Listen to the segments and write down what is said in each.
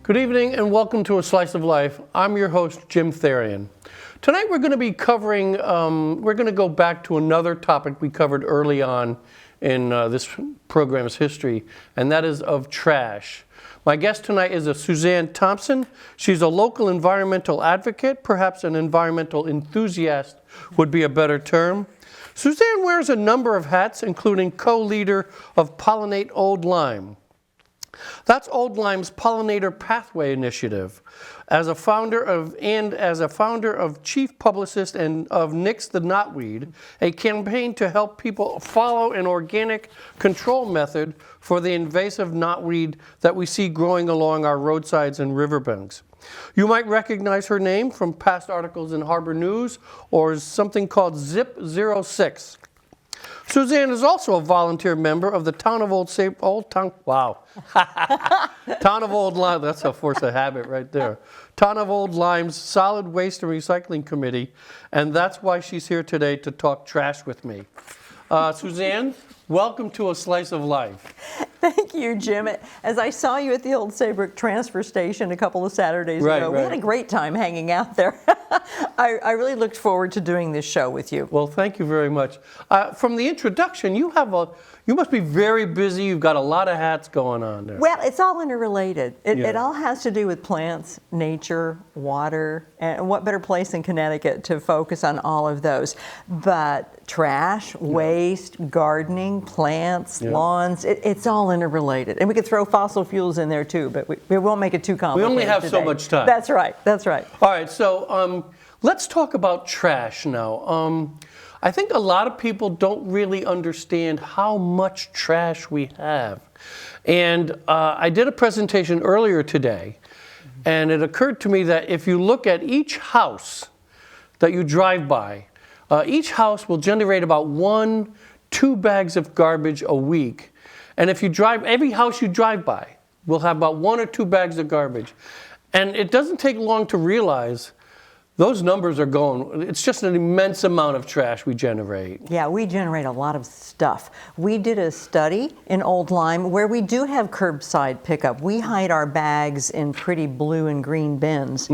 Good evening and welcome to A Slice of Life. I'm your host, Jim Therian. Tonight we're going to be covering, we're going to go back to another topic we covered early on in this program's history, and that is of trash. My guest tonight is Suzanne Thompson. She's a local environmental advocate, perhaps an environmental enthusiast would be a better term. Suzanne wears a number of hats, including co-leader of Pollinate Old Lyme. That's Old Lyme's Pollinator Pathway Initiative. As a founder of chief publicist and of Nix the Knotweed, a campaign to help people follow an organic control method for the invasive knotweed that we see growing along our roadsides and riverbanks. You might recognize her name from past articles in Harbor News or something called Zip 06. Suzanne is also a volunteer member of the Town of Old Lyme, that's a force of habit right there. Town of Old Lyme's Solid Waste and Recycling Committee, and that's why she's here today to talk trash with me. Suzanne, welcome to A Slice of Life. Thank you, Jim. As I saw you at the old Saybrook transfer station a couple of Saturdays ago, we had a great time hanging out there. I really looked forward to doing this show with you. Well, thank you very much. From the introduction, you must be very busy. You've got a lot of hats going on there. Well, it's all interrelated. It all has to do with plants, nature, water, and what better place in Connecticut to focus on all of those. But trash, waste, gardening, plants, lawns, it's all interrelated. And we could throw fossil fuels in there too, but we won't make it too complicated. We only have today. so much time. That's right. All right, so let's talk about trash now. I think a lot of people don't really understand how much trash we have. And I did a presentation earlier today, and it occurred to me that if you look at each house that you drive by, each house will generate about 1-2 bags of garbage a week. And if you drive, every house you drive by will have about 1 or 2 bags of garbage. And it doesn't take long to realize those numbers are going, it's just an immense amount of trash we generate. Yeah, we generate a lot of stuff. We did a study in Old Lyme where we do have curbside pickup. We hide our bags in pretty blue and green bins,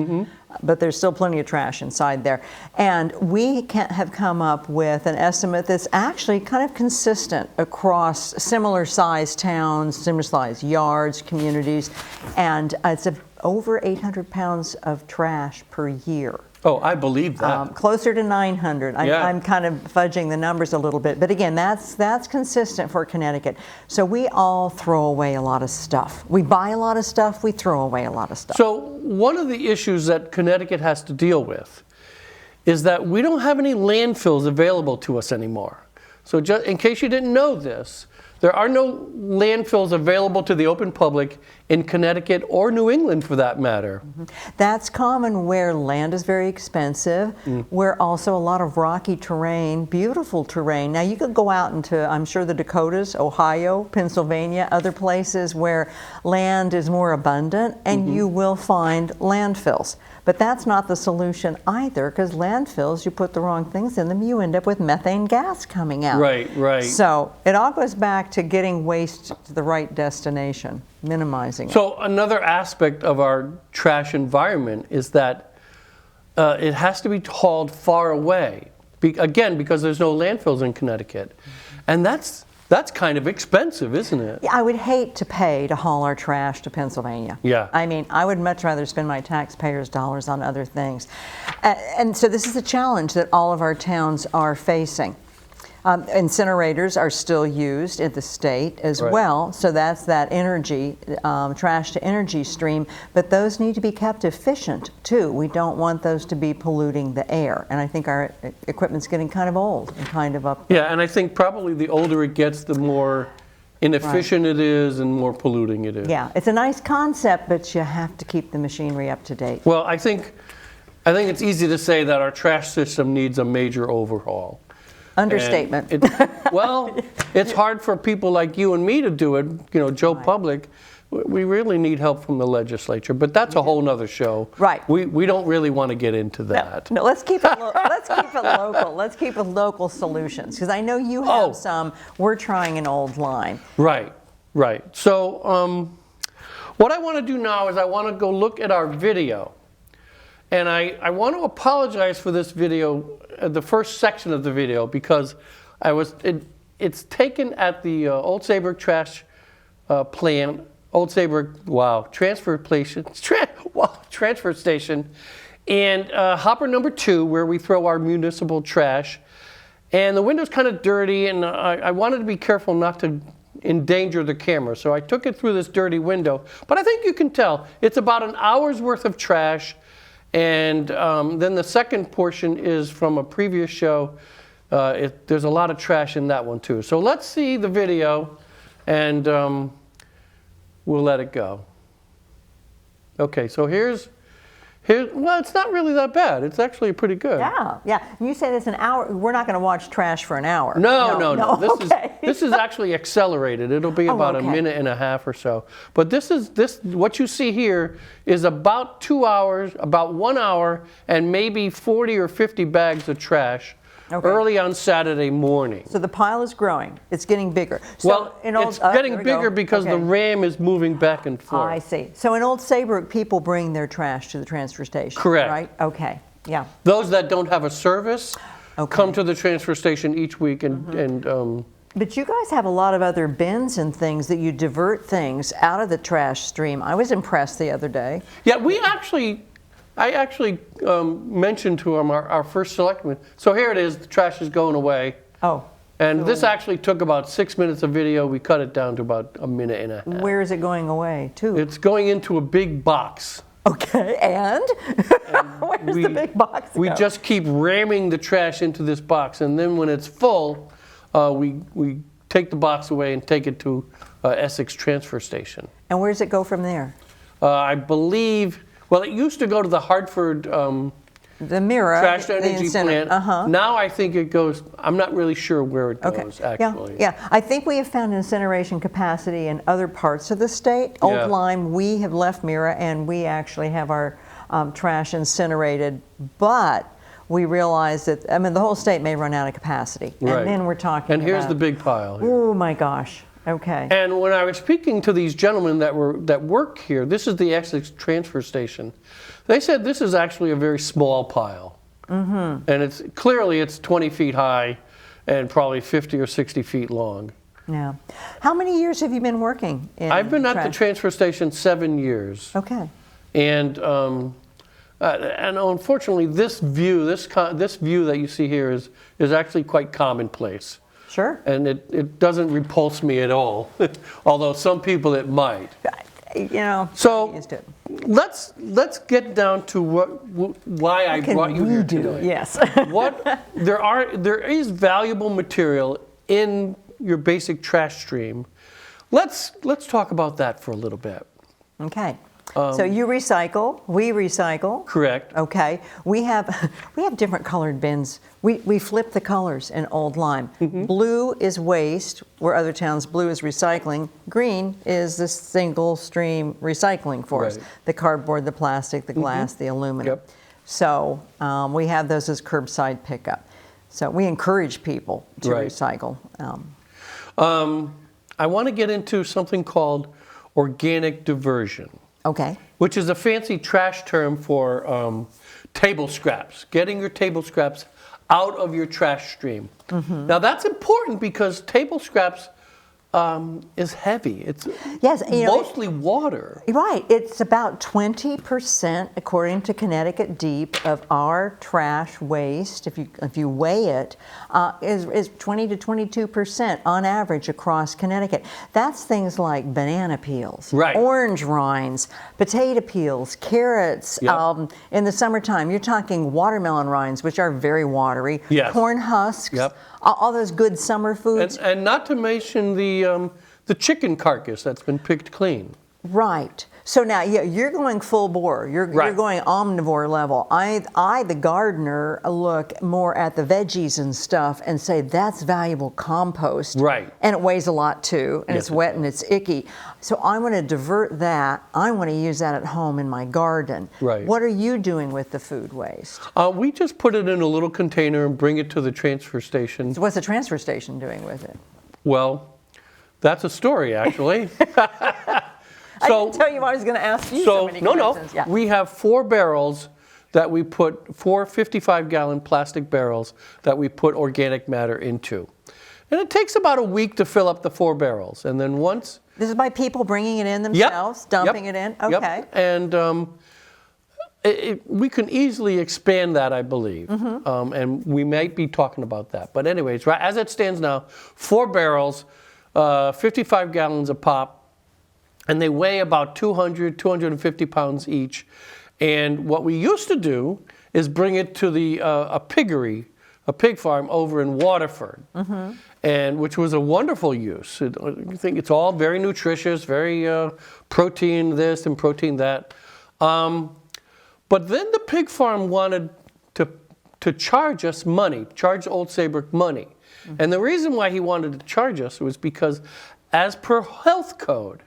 but there's still plenty of trash inside there. And we have come up with an estimate that's actually kind of consistent across similar sized towns, similar sized yards, communities, and it's over 800 pounds of trash per year. Oh, I believe that. Closer to 900. I'm kind of fudging the numbers a little bit, but again, that's consistent for Connecticut. So we all throw away a lot of stuff. We buy a lot of stuff, we throw away a lot of stuff. So one of the issues that Connecticut has to deal with is that we don't have any landfills available to us anymore. So just in case you didn't know this, there are no landfills available to the open public in Connecticut or New England for that matter. That's common where land is very expensive, where also a lot of rocky terrain, beautiful terrain. Now you could go out into, I'm sure, the Dakotas, Ohio, Pennsylvania, other places where land is more abundant, and you will find landfills. But that's not the solution either, because landfills, you put the wrong things in them, you end up with methane gas coming out. Right. So it all goes back to getting waste to the right destination, minimizing it. So another aspect of our trash environment is that it has to be hauled far away. Again, because there's no landfills in Connecticut. And that's kind of expensive, isn't it? Yeah, I would hate to pay to haul our trash to Pennsylvania. Yeah. I mean, I would much rather spend my taxpayers' dollars on other things. And so this is a challenge that all of our towns are facing. Incinerators are still used in the state as well, so that's that energy, trash to energy stream, but those need to be kept efficient too. We don't want those to be polluting the air, and I think our equipment's getting kind of old and kind of up. Yeah, and I think probably the older it gets, the more inefficient it is and more polluting it is. Yeah, it's a nice concept, but you have to keep the machinery up to date. Well, I think it's easy to say that our trash system needs a major overhaul. Understatement. It's hard for people like you and me to do it, Joe Public. We really need help from the legislature, but that's a whole nother show. Right. We don't really want to get into that. No, let's keep it local. Let's keep it local solutions, because I know you have some. We're trying an Old Lyme. Right. So What I want to do now is I want to go look at our video. And I want to apologize for this video, the first section of the video, because it's taken at the Old Saybrook trash plant, Old Saybrook, transfer station, and hopper number 2, where we throw our municipal trash. And the window's kind of dirty, and I wanted to be careful not to endanger the camera. So I took it through this dirty window. But I think you can tell, it's about an hour's worth of trash. And then the second portion is from a previous show. There's a lot of trash in that one too. So let's see the video, and we'll let it go. Okay, so here's, well, it's not really that bad. It's actually pretty good. Yeah, yeah. You said it's an hour. We're not going to watch trash for an hour. No. Okay. This is actually accelerated. It'll be about a minute and a half or so. But what you see here is about 2 hours, about 1 hour, and maybe 40 or 50 bags of trash. Okay. Early on Saturday morning. So the pile is growing. It's getting bigger. So well, it's getting bigger because the ram is moving back and forth. I see. So in Old Saybrook, people bring their trash to the transfer station. Correct. Right? Okay. Yeah. Those that don't have a service come to the transfer station each week and But you guys have a lot of other bins and things that you divert things out of the trash stream. I was impressed the other day. Yeah, I actually mentioned to him our first selectman. So here it is, the trash is going away. Oh. And this actually took about 6 minutes of video. We cut it down to about a minute and a half. Where is it going away to? It's going into a big box. Okay, and where's the big box go? We just keep ramming the trash into this box, and then when it's full, we take the box away and take it to Essex transfer station. And where does it go from there? I believe. Well, it used to go to the Hartford the Mirror trash to energy plant. Uh-huh. Now I think it goes, I'm not really sure where it goes, actually. Yeah. I think we have found incineration capacity in other parts of the state. Old Lyme, we have left Mirror, and we actually have our trash incinerated, but we realize that, I mean, the whole state may run out of capacity. Right. And then we're talking And here's the big pile here. Oh my gosh. Okay. And when I was speaking to these gentlemen that work here, this is the Essex transfer station. They said this is actually a very small pile, and it's 20 feet high, and probably 50 or 60 feet long. Yeah. How many years have you been working in I've been trash? at the transfer station 7 years. Okay. And unfortunately, this view that you see here is actually quite commonplace. Sure. And it doesn't repulse me at all, although some people it might. You know, so used to it. let's get down to why I brought you here today. Yes. There is valuable material in your basic trash stream. Let's talk about that for a little bit. Okay. So you recycle, we recycle. Correct. Okay. We have different colored bins. We flip the colors in Old Lyme. Blue is waste, where other towns blue is recycling. Green is the single stream recycling for us. The cardboard, the plastic, the glass, the aluminum. Yep. So we have those as curbside pickup. So we encourage people to recycle. I want to get into something called organic diversion. Okay. Which is a fancy trash term for table scraps, getting your table scraps out of your trash stream. Now that's important because table scraps is heavy. It's mostly water. Right. It's about 20%, according to Connecticut Deep, of our trash waste, if you weigh it, is 20 to 22% on average across Connecticut. That's things like banana peels, orange rinds, potato peels, carrots. In the summertime, you're talking watermelon rinds, which are very watery, corn husks, all those good summer foods. And not to mention the chicken carcass that's been picked clean. Right. So now, you're going full bore. You're going omnivore level. I, the gardener, look more at the veggies and stuff and say that's valuable compost. Right. And it weighs a lot too, and it's wet and it's icky. So I want to divert that. I want to use that at home in my garden. Right. What are you doing with the food waste? We just put it in a little container and bring it to the transfer station. So what's the transfer station doing with it? Well, that's a story, actually. I didn't tell you I was going to ask you so many questions. No. We have 4 barrels that we put, 4 55-gallon plastic barrels that we put organic matter into. And it takes about a week to fill up the 4 barrels. And then once... This is by people bringing it in themselves, dumping it in? Okay. Yep. And we can easily expand that, I believe. And we might be talking about that. But anyways, right, as it stands now, 4 barrels, 55 gallons a pop, and they weigh about 200, 250 pounds each. And what we used to do is bring it to a piggery, a pig farm over in Waterford, and which was a wonderful use. I think it's all very nutritious, very protein this and protein that. But then the pig farm wanted to charge us money, charge Old Saybrook money. And the reason why he wanted to charge us was because as per health code,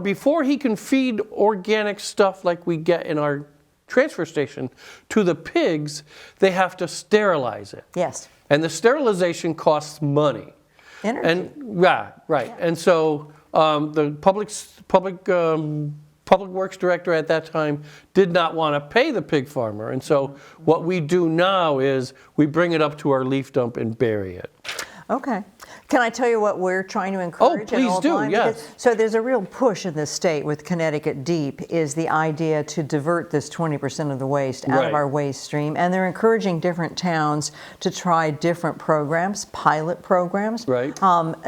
before he can feed organic stuff like we get in our transfer station to the pigs, they have to sterilize it. Yes. And the sterilization costs money. Energy. And right. Yeah. And so the Public Works Director at that time did not want to pay the pig farmer. And so what we do now is we bring it up to our leaf dump and bury it. Okay. Can I tell you what we're trying to encourage? Oh, please do, Lyme? yes. So there's a real push in this state with Connecticut Deep is the idea to divert this 20% of the waste out of our waste stream. And they're encouraging different towns to try different programs, pilot programs. Right.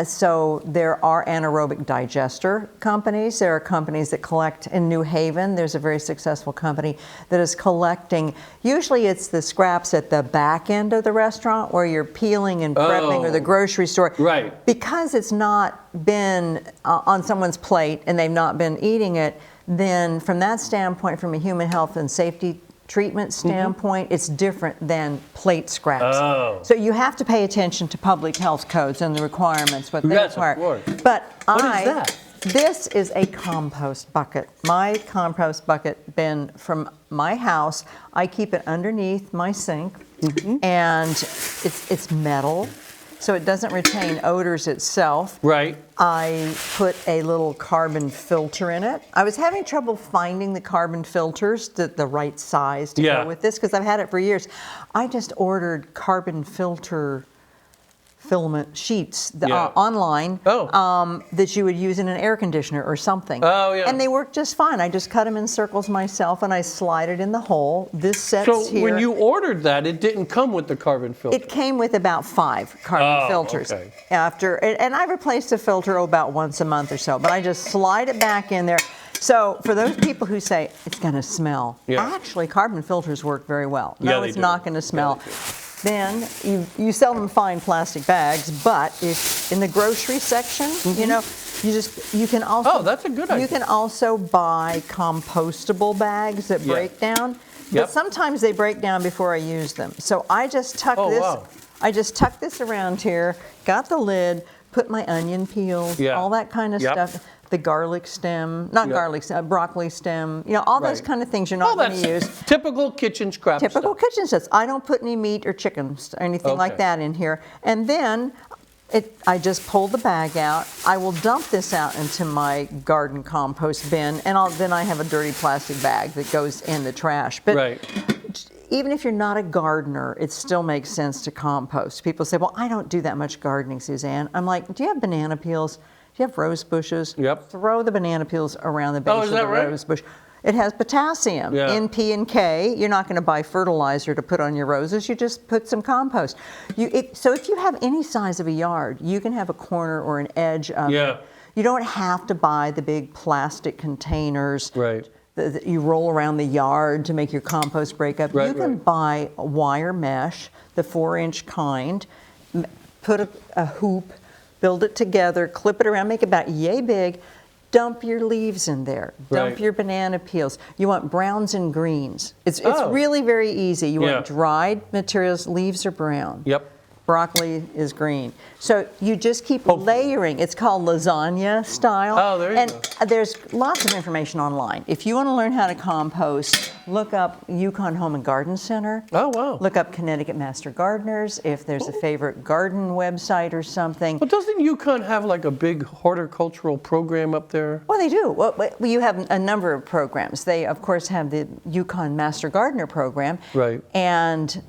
So there are anaerobic digester companies. There are companies that collect in New Haven. There's a very successful company that is collecting, usually it's the scraps at the back end of the restaurant where you're peeling and prepping or the grocery store. Right. Because it's not been on someone's plate and they've not been eating it, then from that standpoint, from a human health and safety treatment standpoint, it's different than plate scraps. Oh. So you have to pay attention to public health codes and the requirements, what they require. Of course. But What is that? This is a compost bucket. My compost bucket bin from my house, I keep it underneath my sink, and it's metal, so it doesn't retain odors itself. Right. I put a little carbon filter in it. I was having trouble finding the carbon filters, the right size to go with this, because I've had it for years. I just ordered carbon filter filament sheets online that you would use in an air conditioner or something. Oh, yeah. And they work just fine. I just cut them in circles myself and I slide it in the hole. This sets here. So when you ordered that, it didn't come with the carbon filter? It came with about 5 carbon filters. Okay. And I replace the filter about once a month or so, but I just slide it back in there. So for those people who say it's going to smell, actually carbon filters work very well. No, it's not going to smell. Then you sell them fine plastic bags, but if in the grocery section, you know, you can also that's a good idea. You can also buy compostable bags that break down, but sometimes they break down before I use them. So I just tuck I just tuck this around here, got the lid, put my onion peels, all that kind of stuff. The garlic stem, garlic stem, broccoli stem, you know, all those kind of things you're not going to use. Typical kitchen scrap Typical kitchen stuff. I don't put any meat or chicken or anything like that in here. And then I just pull the bag out. I will dump this out into my garden compost bin, and then I have a dirty plastic bag that goes in the trash. But even if you're not a gardener, it still makes sense to compost. People say, well, I don't do that much gardening, Suzanne. I'm like, do you have banana peels? Do you have rose bushes? Throw the banana peels around the base of the rose bush. It has potassium, N, P, and K. You're not going to buy fertilizer to put on your roses. You just put some compost. So if you have any size of a yard, you can have a corner or an edge of it. You don't have to buy the big plastic containers that you roll around the yard to make your compost break up. You can buy a wire mesh, the 4-inch kind, put a hoop, build it together, clip it around, make it about yay big, dump your leaves in there, dump your banana peels. You want browns and greens. It's really very easy. You want dried materials, leaves are brown. broccoli is green. So you just keep layering. It's called lasagna style. Oh, there you and go. There's lots of information online. If you want to learn how to compost, look up Yukon Home and Garden Center. Oh, wow. Look up Connecticut Master Gardeners. If there's a favorite garden website or something. Well, doesn't Yukon have like a big horticultural program up there? Well, they do. Well, you have a number of programs. They, of course, have the Yukon Master Gardener program. Right. And,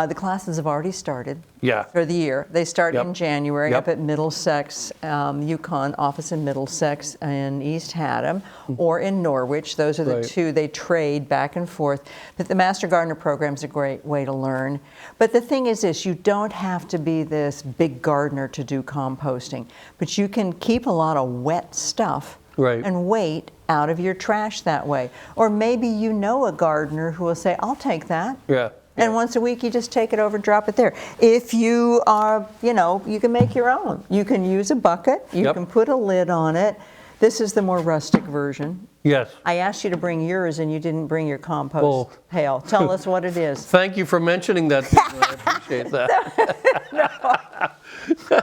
the classes have already started Yeah. for the year. They start Yep. in January Yep. up at Middlesex, Yukon office in Middlesex and East Haddam, or in Norwich. Those are the Right. two. They trade back and forth. But the Master Gardener program is a great way to learn. But the thing is this, you don't have to be this big gardener to do composting, but you can keep a lot of wet stuff Right. and weight out of your trash that way. Or maybe you know a gardener who will say, I'll take that. Yeah. And once a week, you just take it over, drop it there. If you are, you can make your own. You can use a bucket. You Yep. can put a lid on it. This is the more rustic version. Yes. I asked you to bring yours, and you didn't bring your compost Well- pail. Tell us what it is. Thank you for mentioning that. Susan. I appreciate that.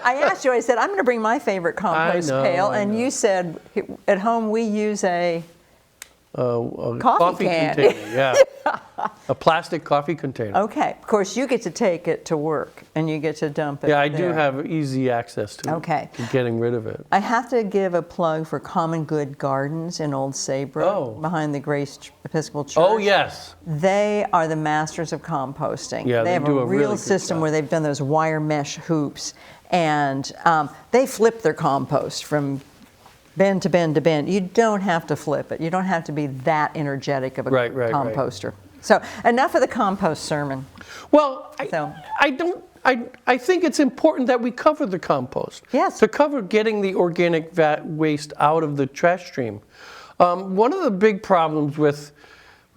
I asked you, I said, I'm going to bring my favorite compost pail. I And know. you said, at home, we use a A Coffee can. container, yeah. A plastic coffee container. Okay. Of course, you get to take it to work, and you get to dump it Yeah, I there. do have easy access to Okay. to getting rid of it. I have to give a plug for Common Good Gardens in Old Saybrook, Oh. behind the Grace Episcopal Church. Oh, yes. They are the masters of composting. Yeah, they have do a a real really good system job. where they've done those wire mesh hoops, and they flip their compost from bend to bend to bend. You don't have to flip it. You don't have to be that energetic of a Right, right, right. composter. So enough of the compost sermon. Well, So- I think it's important that we cover the compost. Yes. To cover getting the organic waste out of the trash stream. One of the big problems with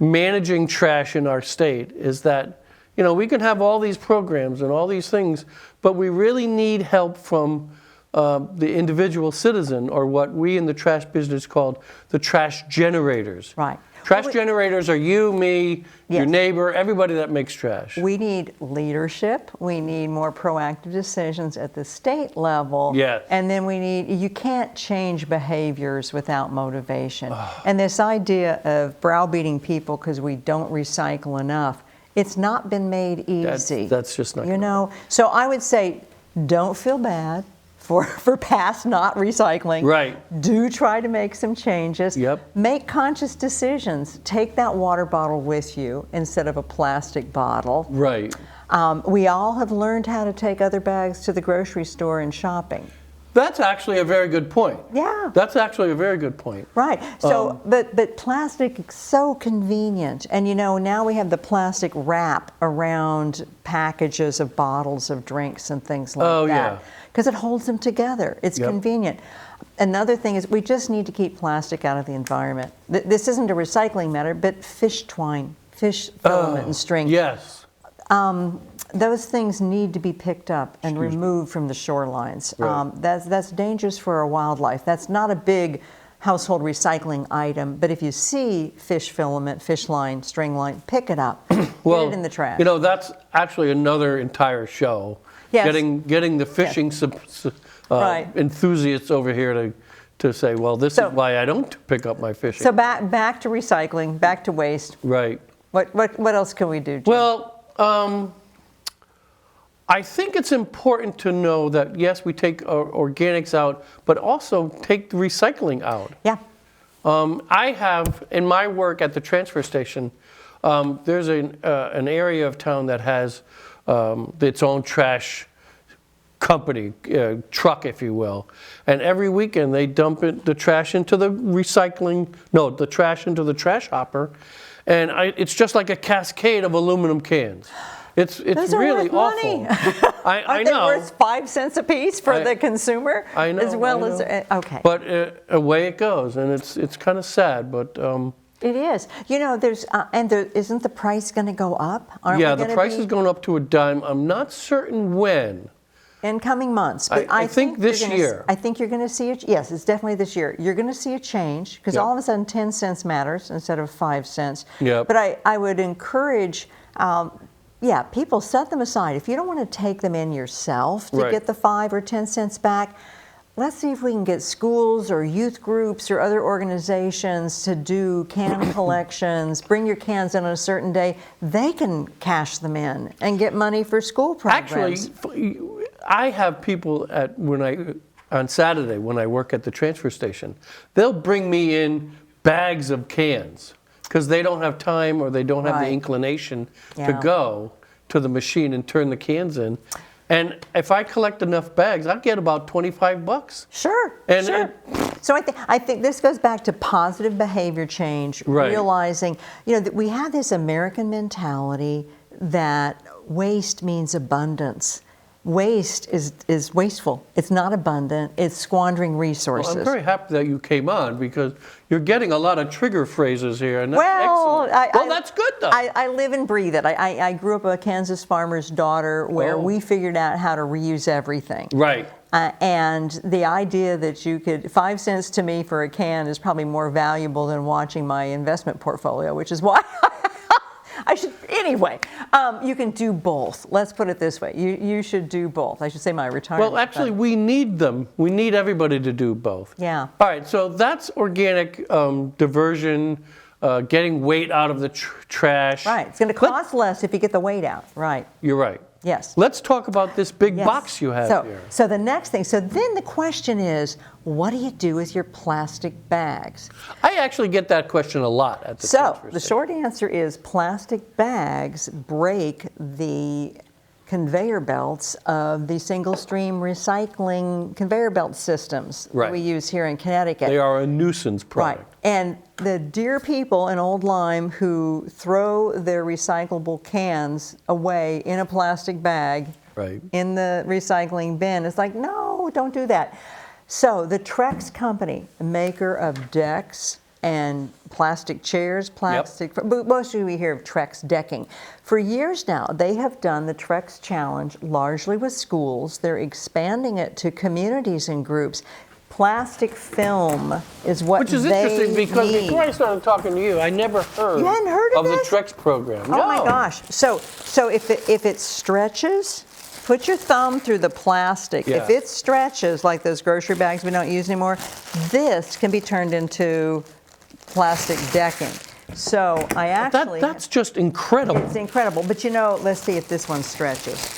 managing trash in our state is that, we can have all these programs and all these things, but we really need help from the individual citizen, or what we in the trash business called the trash generators. Right. Trash Well, generators are you, me, your Yes. neighbor, everybody that makes trash. We need leadership. We need more proactive decisions at the state level. Yes. And then you can't change behaviors without motivation. And this idea of browbeating people because we don't recycle enough, it's not been made easy. That's just not gonna know. So I would say, don't feel bad for past not recycling. Right. Do try to make some changes. Yep. Make conscious decisions. Take that water bottle with you instead of a plastic bottle. Right. We all have learned how to take other bags to the grocery store and shopping. That's actually a very good point. Yeah. That's actually a very good point. Right. So, but plastic is so convenient, and now we have the plastic wrap around packages of bottles of drinks and things like Oh, that. yeah. Because it holds them together. It's Yep. convenient. Another thing is we just need to keep plastic out of the environment. This isn't a recycling matter, but fish twine, fish filament and string. Yes. Those things need to be picked up and removed from the shorelines. Right. That's dangerous for our wildlife. That's not a big household recycling item, but if you see fish filament, fish line, string line, pick it up. Well, Get it in the trash. That's actually another entire show. Yes. Getting the fishing Right. enthusiasts over here to say, well, this So- is why I don't pick up my fishing. So back to recycling, back to waste. Right. What else can we do, Jim? Well, I think it's important to know that, yes, we take organics out, but also take the recycling out. Yeah. I have, in my work at the transfer station, there's an area of town that has its own trash company, truck, if you will. And every weekend they dump the trash into the trash into the trash hopper. And it's just like a cascade of aluminum cans. It's Those are really worth money. awful. I Aren't know. they worth 5 cents a piece for I- the consumer? I know. As well I as know. okay. But away it goes, and it's kind of sad, but It is. Isn't the price going to go up? Aren't yeah, we the gonna price be- is going up to a dime. I'm not certain when. in coming months. But I think this you're gonna- year. I think you're going to see it. Yes, it's definitely this year. You're going to see a change because Yep. all of a sudden 10 cents matters instead of 5 cents. Yep. But I would encourage Yeah, people set them aside. If you don't want to take them in yourself to Right. get the 5 or 10 cents back, let's see if we can get schools or youth groups or other organizations to do can collections. Bring your cans in on a certain day. They can cash them in and get money for school programs. Actually, I have people on Saturday when I work at the transfer station, they'll bring me in bags of cans because they don't have time or they don't have the Right. inclination to Yeah. go to the machine and turn the cans in. And if I collect enough bags, I'll get about $25. Sure, And sure. So I think this goes back to positive behavior change, Right. realizing, that we have this American mentality that waste means abundance. Waste is wasteful. It's not abundant. It's squandering resources. Well, I'm very happy that you came on because you're getting a lot of trigger phrases here, and that's Well, excellent. That's good though. I live and breathe it. I grew up a Kansas farmer's daughter where Oh. we figured out how to reuse everything. Right. And the idea that you could, 5 cents to me for a can is probably more valuable than watching my investment portfolio, which is why I should, anyway, you can do both. Let's put it this way. You should do both. I should say my retirement. Well, actually, we need them. We need everybody to do both. Yeah. All right, so that's organic diversion, getting weight out of the trash. Right. It's going to cost less if you get the weight out. Right. You're right. Yes. Let's talk about this big Yes. box you have here. So the next thing, so then the question is, what do you do with your plastic bags? I actually get that question a lot at the So transfer the station. short answer is plastic bags break the conveyor belts of the single stream recycling conveyor belt systems that Right. we use here in Connecticut. They are a nuisance product. Right. And the dear people in Old Lyme who throw their recyclable cans away in a plastic bag Right. in the recycling bin, it's like, no, don't do that. So the Trex company, maker of decks and plastic chairs, mostly we hear of Trex decking. For years now, they have done the Trex Challenge largely with schools. They're expanding it to communities and groups. Plastic film is what Which is they interesting because need. before I started talking to you, I never heard, You hadn't heard of the this? Trex program. Oh my gosh! So if it stretches, put your thumb through the plastic. Yeah. If it stretches, like those grocery bags we don't use anymore, this can be turned into plastic decking. So I actually That's just incredible. it's incredible. But let's see if this one stretches.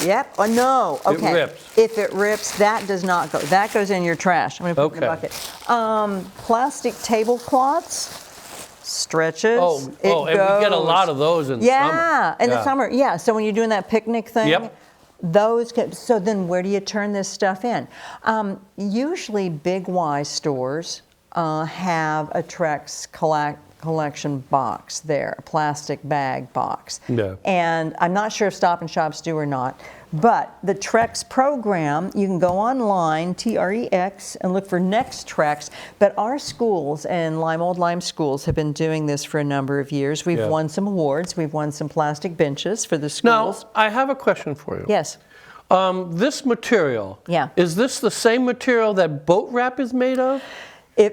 Yep. Oh no. Okay. rips. If it rips, that does not go. That goes in your trash. I'm going to put it in a Okay. bucket. Plastic tablecloths stretches. Oh, it and we get a goes. lot of those in the Yeah, summer. in the summer. Yeah. So when you're doing that picnic thing, Yep. those get. So then, where do you turn this stuff in? Usually, Big Y stores have a Trex collection box there, a plastic bag box. Yeah. And I'm not sure if Stop and Shops do or not, but the Trex program, you can go online, Trex, and look for Next Trex. But our schools and Old Lyme schools have been doing this for a number of years. We've Yeah. won some awards. We've won some plastic benches for the Now, schools. I have a question for you. Yes. This material, Yeah. is this the same material that boat wrap is made of?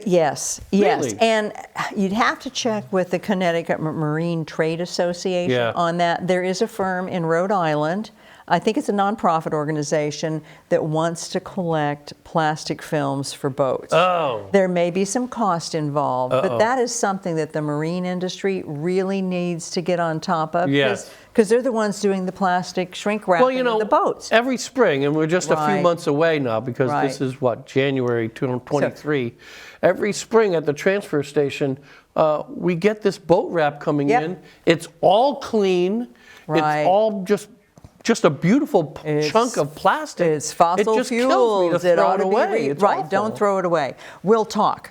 Yes. Really? And you'd have to check with the Connecticut Marine Trade Association Yeah. on that. There is a firm in Rhode Island, I think it's a nonprofit organization, that wants to collect plastic films for boats. Oh. There may be some cost involved, but Uh-oh. that is something that the marine industry really needs to get on top of. Yes. Because they're the ones doing the plastic shrink wrapping of the boats. every spring, and we're just a few Right. months away now because Right. this is January 2023. Every spring at the transfer station, we get this boat wrap coming Yep. in. It's all clean. Right. It's all just a beautiful chunk of plastic. It's fossil it just fuels. kills me to It throw ought it to be away. It's right. awful. Don't throw it away. We'll talk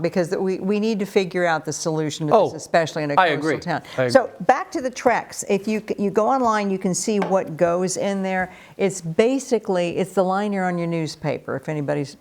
because we need to figure out the solution to this, especially in a I coastal agree. town. I agree. So back to the Trex. If you go online, you can see what goes in there. It's basically the liner on your newspaper. If anybody's,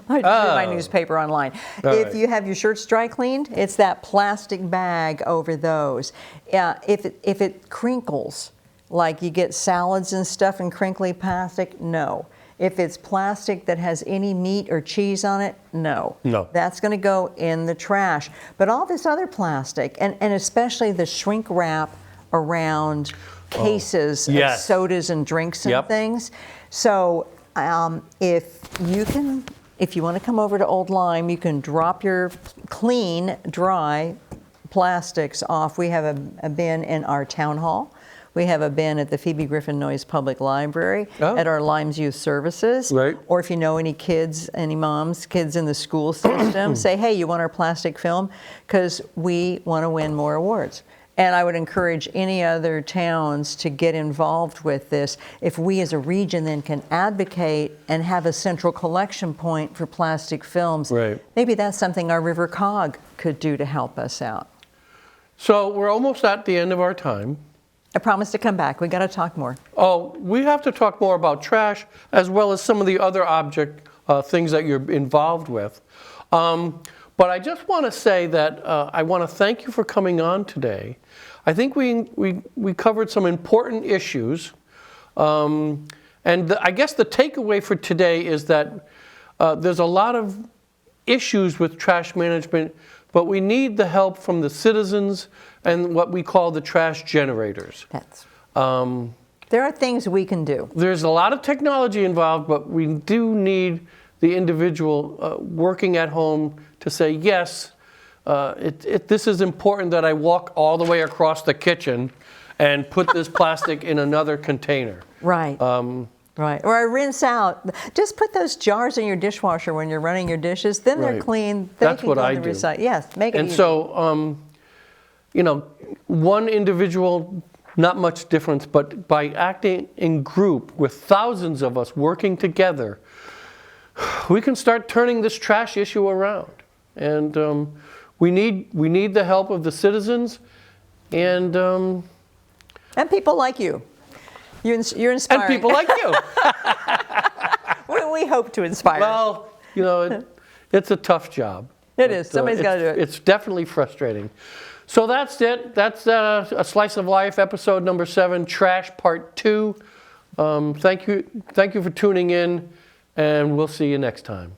I do my newspaper online. All If right. you have your shirts dry cleaned, it's that plastic bag over those. If it crinkles, like you get salads and stuff in crinkly plastic, no. If it's plastic that has any meat or cheese on it, no. No. That's going to go in the trash. But all this other plastic, and especially the shrink wrap around cases of Yes. sodas and drinks and Yep. things. So if you want to come over to Old Lyme, you can drop your clean, dry plastics off. We have a bin in our town hall. We have a bin at the Phoebe Griffin Noyes Public Library, at our Lyme's Youth Services. Right. Or if you know any kids, any moms, kids in the school system, say, hey, you want our plastic film? Because we want to win more awards. And I would encourage any other towns to get involved with this. If we as a region then can advocate and have a central collection point for plastic films, Right. maybe that's something our River Cog could do to help us out. So we're almost at the end of our time. I promise to come back. We got to talk more. Oh, we have to talk more about trash as well as some of the other things that you're involved with. But I just want to say that I want to thank you for coming on today. I think we covered some important issues. And I guess the takeaway for today is that there's a lot of issues with trash management, but we need the help from the citizens and what we call the trash generators. There are things we can do. There's a lot of technology involved, but we do need the individual working at home to say, yes, this is important that I walk all the way across the kitchen and put this plastic in another container. Right. Right. Or I rinse out. Just put those jars in your dishwasher when you're running your dishes. Then they're Right. clean. That's what I do. Yes, make it And easy. so, one individual, not much difference, but by acting in group with thousands of us working together, we can start turning this trash issue around. And we need the help of the citizens and people like you. You're inspiring. and people like you. we hope to inspire. Well, it's a tough job. It is. Somebody's got to do it. It's definitely frustrating. So that's it. That's A Slice of Life, episode number 7, Trash Part 2. Thank you for tuning in, and we'll see you next time.